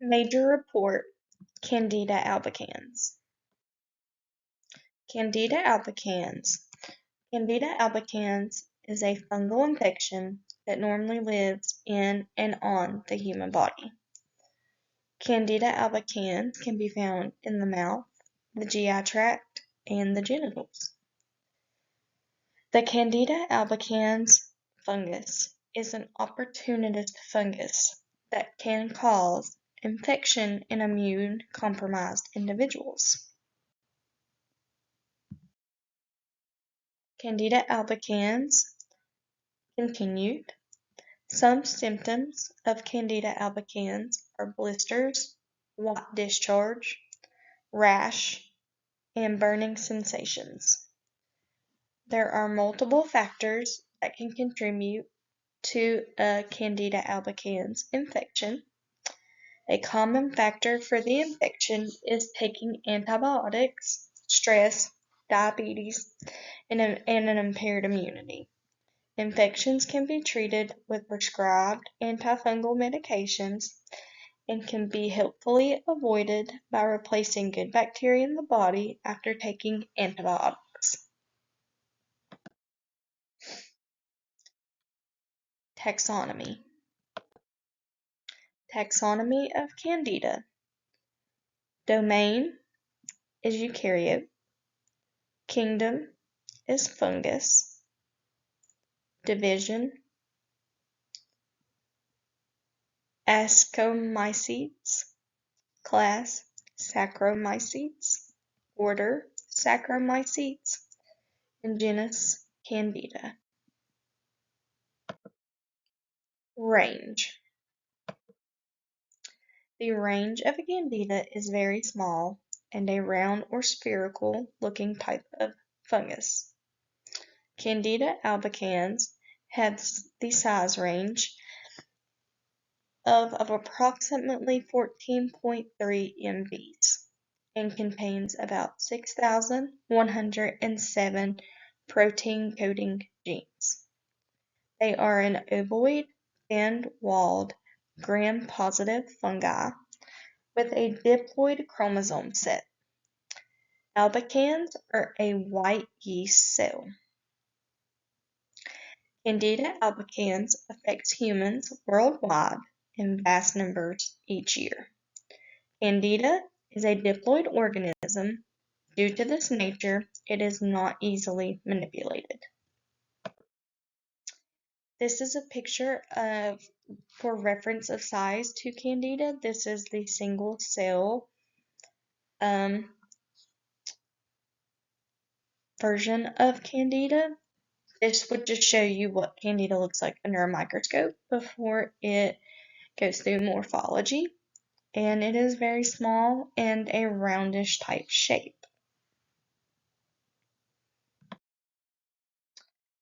Major report, Candida albicans. Candida albicans. Candida albicans is a fungal infection that normally lives in and on the human body. Candida albicans can be found in the mouth, the GI tract, and the genitals. The Candida albicans fungus is an opportunist fungus that can cause infection in immune-compromised individuals. Candida albicans continued. Some symptoms of Candida albicans are blisters, white discharge, rash, and burning sensations. There are multiple factors that can contribute to a Candida albicans infection. A common factor for the infection is taking antibiotics, stress, diabetes, and an impaired immunity. Infections can be treated with prescribed antifungal medications and can be helpfully avoided by replacing good bacteria in the body after taking antibiotics. Taxonomy. Taxonomy of Candida. Domain is eukaryote. Kingdom is fungus. Division, Ascomycetes. Class, Saccharomycetes. Order, Saccharomycetes. And genus, Candida. Range. The range of a Candida is very small and a round or spherical looking type of fungus. Candida albicans has the size range of approximately 14.3 MVs and contains about 6,107 protein coding genes. They are an ovoid, thin-walled, gram-positive fungi with a diploid chromosome set. Albicans are a white yeast cell. Candida albicans affects humans worldwide in vast numbers each year. Candida is a diploid organism. Due to this nature, it is not easily manipulated. This is a picture for reference of size to Candida. This is the single cell version of Candida. This would just show you what Candida looks like under a microscope before it goes through morphology. And it is very small and a roundish type shape.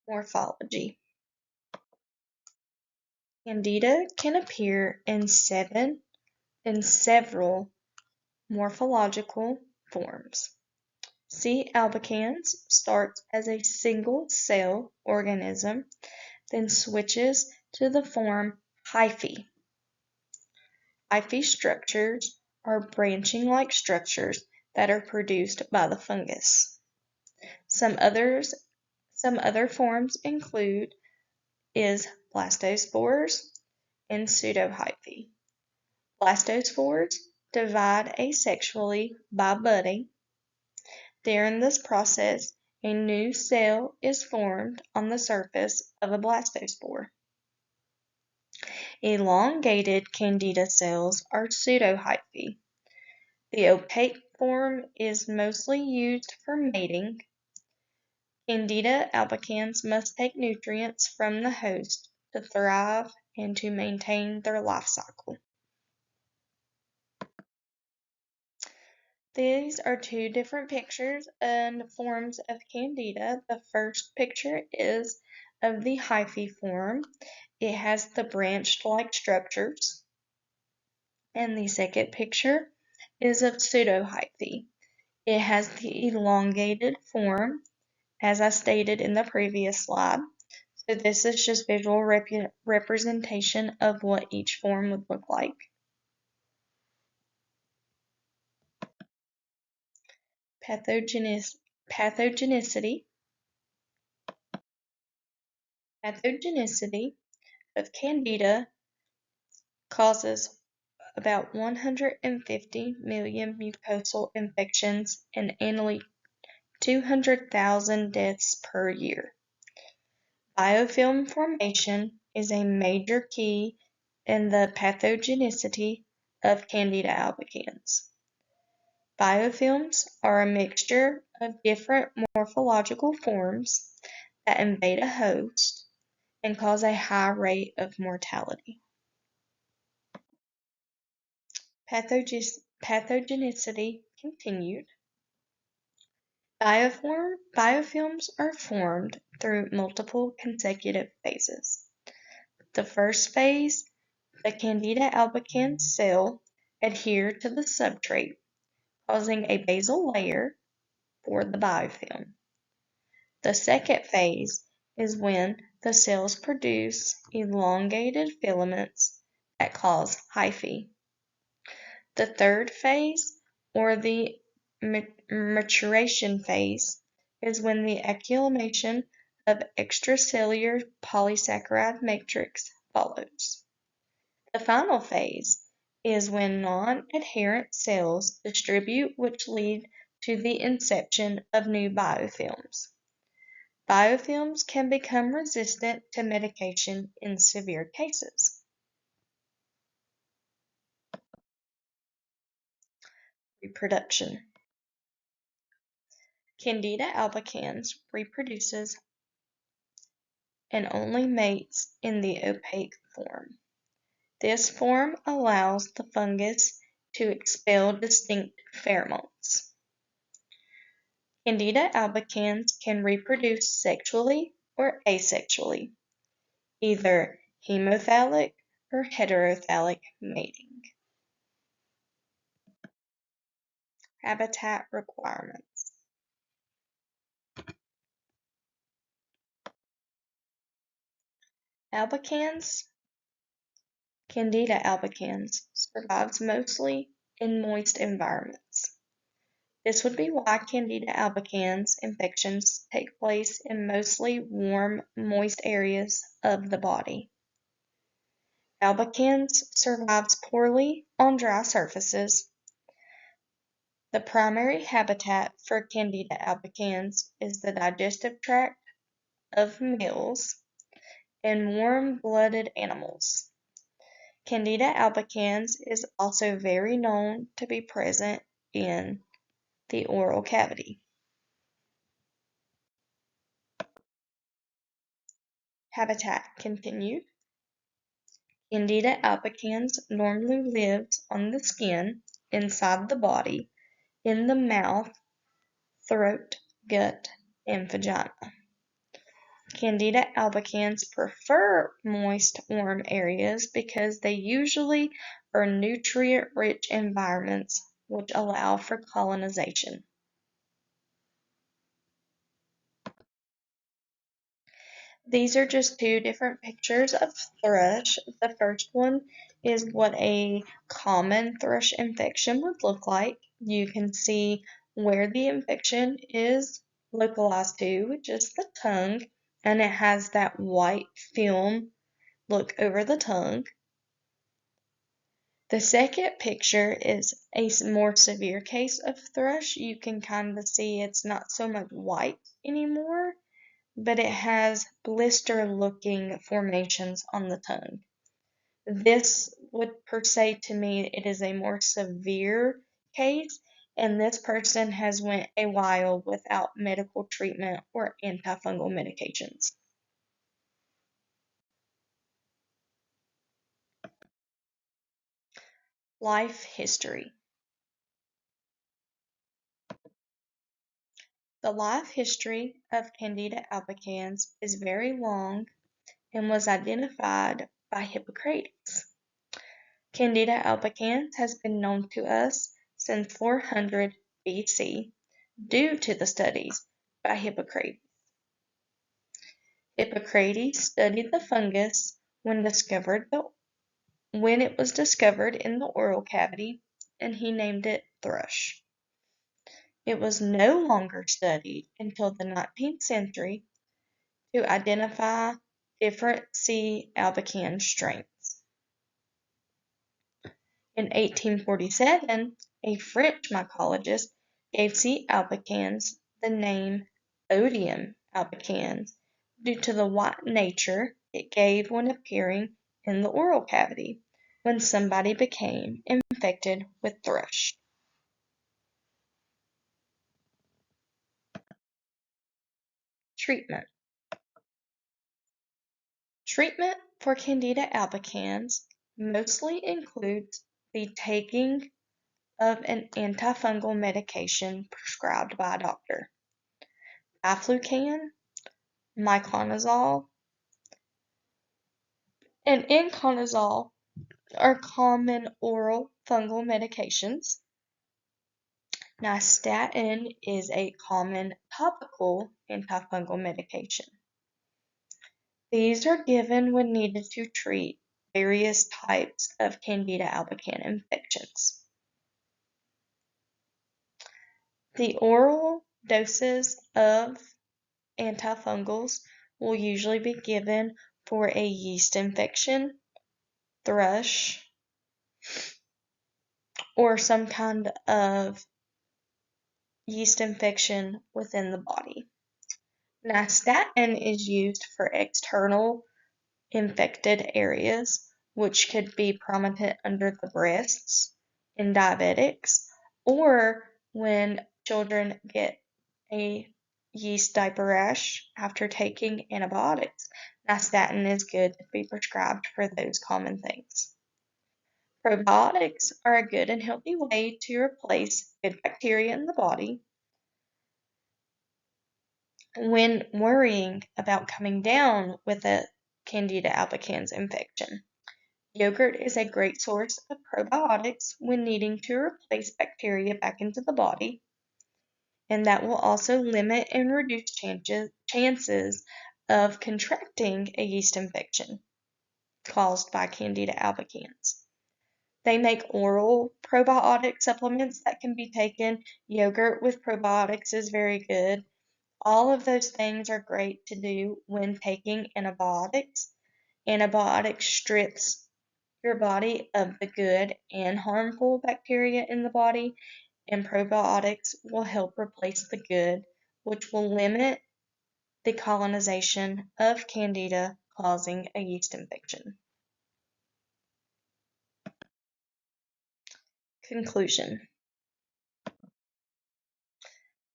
Morphology. Candida can appear in several morphological forms. C. albicans starts as a single-cell organism, then switches to the form hyphae. Hyphae structures are branching-like structures that are produced by the fungus. Some other forms include blastospores and pseudohyphae. Blastospores divide asexually by budding. During this process, a new cell is formed on the surface of a blastospore. Elongated Candida cells are pseudohyphae. The opaque form is mostly used for mating. Candida albicans must take nutrients from the host to thrive and to maintain their life cycle. These are two different pictures and forms of Candida. The first picture is of the hyphae form. It has the branched-like structures. And the second picture is of pseudohyphae. It has the elongated form, as I stated in the previous slide. So this is just visual representation of what each form would look like. Pathogenicity. Pathogenicity of Candida causes about 150 million mucosal infections and annually 200,000 deaths per year. Biofilm formation is a major key in the pathogenicity of Candida albicans. Biofilms are a mixture of different morphological forms that invade a host and cause a high rate of mortality. Pathogenicity continued. Biofilms are formed through multiple consecutive phases. The first phase, the Candida albicans cell adhere to the substrate, causing a basal layer for the biofilm. The second phase is when the cells produce elongated filaments that cause hyphae. The third phase, or the maturation phase, is when the accumulation of extracellular polysaccharide matrix follows. The final phase is when non-adherent cells distribute, which lead to the inception of new biofilms. Biofilms can become resistant to medication in severe cases. Reproduction. Candida albicans reproduces and only mates in the opaque form. This form allows the fungus to expel distinct pheromones. Candida albicans can reproduce sexually or asexually, either hemothallic or heterothallic mating. Habitat requirements. Candida albicans survives mostly in moist environments. This would be why Candida albicans infections take place in mostly warm, moist areas of the body. Albicans survives poorly on dry surfaces. The primary habitat for Candida albicans is the digestive tract of males and warm-blooded animals. Candida albicans is also very known to be present in the oral cavity. Habitat continued. Candida albicans normally lives on the skin, inside the body, in the mouth, throat, gut, and vagina. Candida albicans prefer moist, warm areas because they usually are nutrient-rich environments which allow for colonization. These are just two different pictures of thrush. The first one is what a common thrush infection would look like. You can see where the infection is localized to, which is the tongue, and it has that white film look over the tongue. The second picture is a more severe case of thrush. You can kind of see it's not so much white anymore, but it has blister-looking formations on the tongue. This would per se to me it is a more severe case, and this person has went a while without medical treatment or antifungal medications. Life history. The life history of Candida albicans is very long and was identified by Hippocrates. Candida albicans has been known to us since 400 BC due to the studies by Hippocrates. Hippocrates studied the fungus when it was discovered in the oral cavity, and he named it thrush. It was no longer studied until the 19th century to identify different C. albicans strains. In 1847, a French mycologist gave C. albicans the name Odium albicans due to the white nature it gave when appearing in the oral cavity when somebody became infected with thrush. Treatment. Treatment for Candida albicans mostly includes the taking of an antifungal medication prescribed by a doctor. Diflucan, miconazole, and inconazole are common oral fungal medications. Nystatin is a common topical antifungal medication. These are given when needed to treat various types of Candida albicans infections. The oral doses of antifungals will usually be given for a yeast infection, thrush, or some kind of yeast infection within the body. Nystatin is used for external infected areas, which could be prominent under the breasts in diabetics, or when children get a yeast diaper rash after taking antibiotics. Nystatin is good to be prescribed for those common things. Probiotics are a good and healthy way to replace good bacteria in the body when worrying about coming down with a Candida albicans infection. Yogurt is a great source of probiotics when needing to replace bacteria back into the body, and that will also limit and reduce chances of contracting a yeast infection caused by Candida albicans. They make oral probiotic supplements that can be taken. Yogurt with probiotics is very good. All of those things are great to do when taking antibiotics. Antibiotics strips your body of the good and harmful bacteria in the body, and probiotics will help replace the good, which will limit the colonization of Candida causing a yeast infection. Conclusion.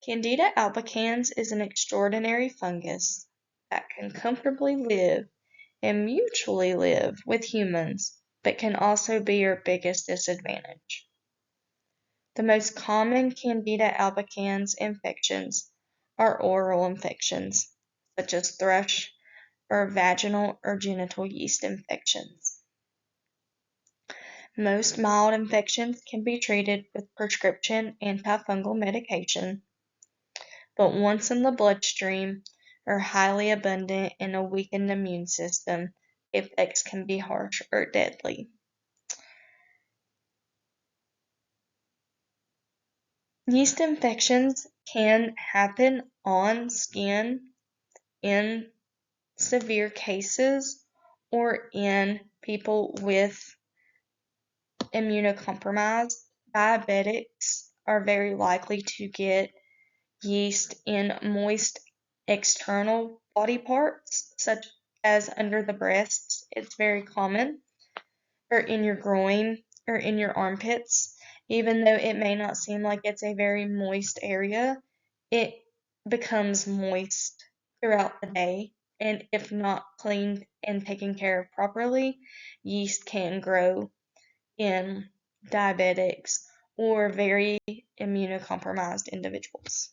Candida albicans is an extraordinary fungus that can comfortably live and mutually live with humans, but can also be your biggest disadvantage. The most common Candida albicans infections are oral infections, such as thrush or vaginal or genital yeast infections. Most mild infections can be treated with prescription antifungal medication, but once in the bloodstream are highly abundant in a weakened immune system, effects can be harsh or deadly. Yeast infections can happen on skin in severe cases or in people with immunocompromised. Diabetics are very likely to get yeast in moist external body parts, such as under the breasts. It's very common, or in your groin or in your armpits. Even though it may not seem like it's a very moist area, it becomes moist throughout the day, and if not cleaned and taken care of properly, yeast can grow in diabetics or very immunocompromised individuals.